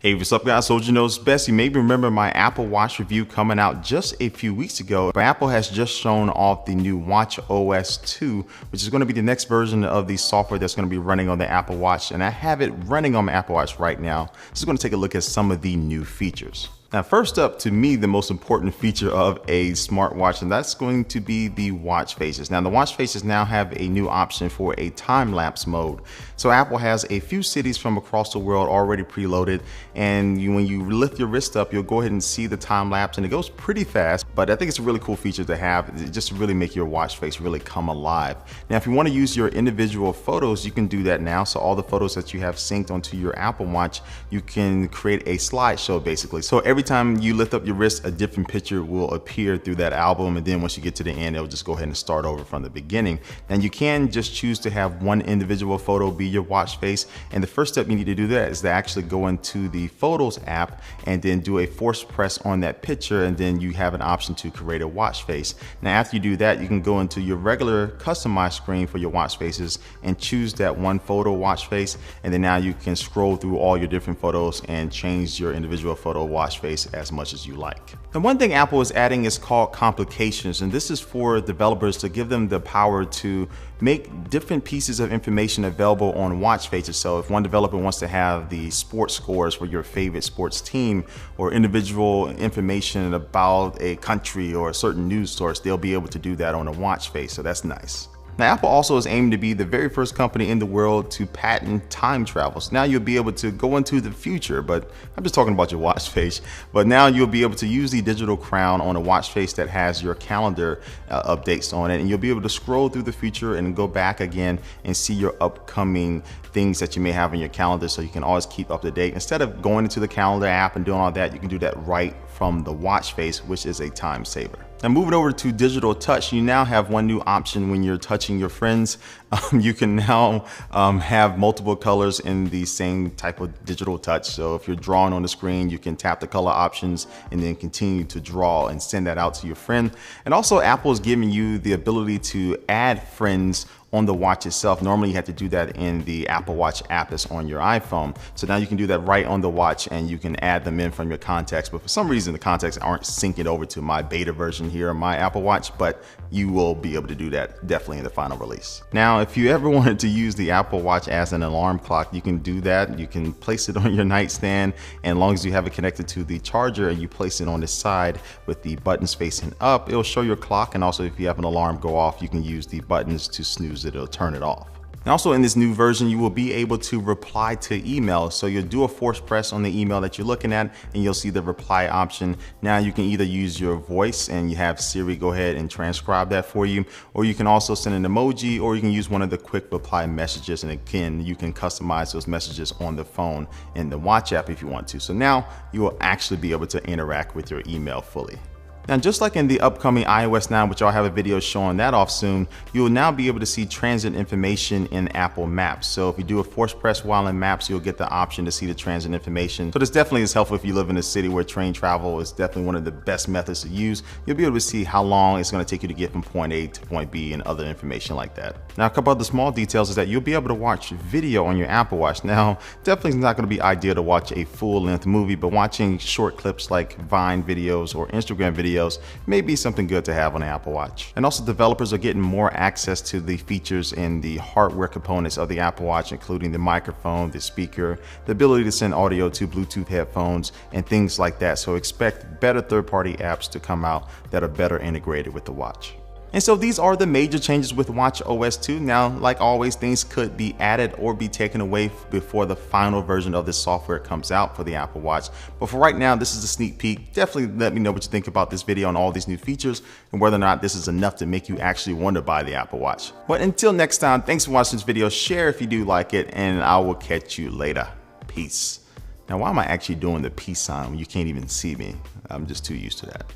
Hey, what's up guys? Soldier knows best. You may remember my Apple Watch review coming out just a few weeks ago. But Apple has just shown off the new watchOS 2, which is going to be the next version of the software that's going to be running on the Apple Watch. And I have it running on my Apple Watch right now. So we're going to take a look at some of the new features. Now, first up, to me, the most important feature of a smartwatch, and that's going to be the watch faces. Now, the watch faces now have a new option for a time-lapse mode. So Apple has a few cities from across the world already preloaded, and when you lift your wrist up, you'll go ahead and see the time lapse, and it goes pretty fast, but I think it's a really cool feature to have, just to really make your watch face really come alive. Now, if you want to use your individual photos, you can do that now. So all the photos that you have synced onto your Apple Watch, you can create a slideshow basically. So every time you lift up your wrist, a different picture will appear through that album, and then once you get to the end, it'll just go ahead and start over from the beginning. And you can just choose to have one individual photo be your watch face, and the first step you need to do that is to actually go into the Photos app and then do a force press on that picture, and then you have an option to create a watch face. Now after you do that, you can go into your regular customized screen for your watch faces and choose that one photo watch face, and then now you can scroll through all your different photos and change your individual photo watch face as much as you like. The one thing Apple is adding is called complications, and this is for developers to give them the power to make different pieces of information available on watch faces. So if one developer wants to have the sports scores for your favorite sports team or individual information about a country or a certain news source, they'll be able to do that on a watch face, so that's nice. Now, Apple also is aimed to be the very first company in the world to patent time travel. So now you'll be able to go into the future, but I'm just talking about your watch face. But now you'll be able to use the digital crown on a watch face that has your calendar updates on it, and you'll be able to scroll through the future and go back again and see your upcoming things that you may have in your calendar, so you can always keep up to date. Instead of going into the calendar app and doing all that, you can do that right from the watch face, which is a time saver. Now moving over to digital touch, you now have one new option when you're touching your friends. You can now have multiple colors in the same type of digital touch. So if you're drawing on the screen, you can tap the color options and then continue to draw and send that out to your friend. And also Apple is giving you the ability to add friends on the watch itself. Normally you have to do that in the Apple Watch app that's on your iPhone. So now you can do that right on the watch, and you can add them in from your contacts. But for some reason, the contacts aren't syncing over to my beta version here on my Apple Watch, but you will be able to do that definitely in the final release. Now, if you ever wanted to use the Apple Watch as an alarm clock, you can do that. You can place it on your nightstand, and as long as you have it connected to the charger and you place it on the side with the buttons facing up, it'll show your clock. And also if you have an alarm go off, you can use the buttons to snooze it, it'll turn it off. And also in this new version, you will be able to reply to emails. So you'll do a force press on the email that you're looking at, and you'll see the reply option. Now you can either use your voice and you have Siri go ahead and transcribe that for you, or you can also send an emoji, or you can use one of the quick reply messages. And again, you can customize those messages on the phone in the watch app if you want to. So now you will actually be able to interact with your email fully. Now, just like in the upcoming iOS 9, which I'll have a video showing that off soon, you will now be able to see transit information in Apple Maps. So if you do a force press while in Maps, you'll get the option to see the transit information. So this definitely is helpful if you live in a city where train travel is definitely one of the best methods to use. You'll be able to see how long it's going to take you to get from point A to point B and other information like that. Now, a couple other small details is that you'll be able to watch video on your Apple Watch. Now, definitely not going to be ideal to watch a full-length movie, but watching short clips like Vine videos or Instagram videos may be something good to have on the Apple Watch. And also developers are getting more access to the features and the hardware components of the Apple Watch, including the microphone, the speaker, the ability to send audio to Bluetooth headphones, and things like that. So expect better third-party apps to come out that are better integrated with the watch. And so these are the major changes with watchOS 2. Now, like always, things could be added or be taken away before the final version of this software comes out for the Apple Watch. But for right now, this is a sneak peek. Definitely let me know what you think about this video and all these new features, and whether or not this is enough to make you actually want to buy the Apple Watch. But until next time, thanks for watching this video. Share if you do like it, and I will catch you later. Peace. Now, why am I actually doing the peace sign when you can't even see me? I'm just too used to that.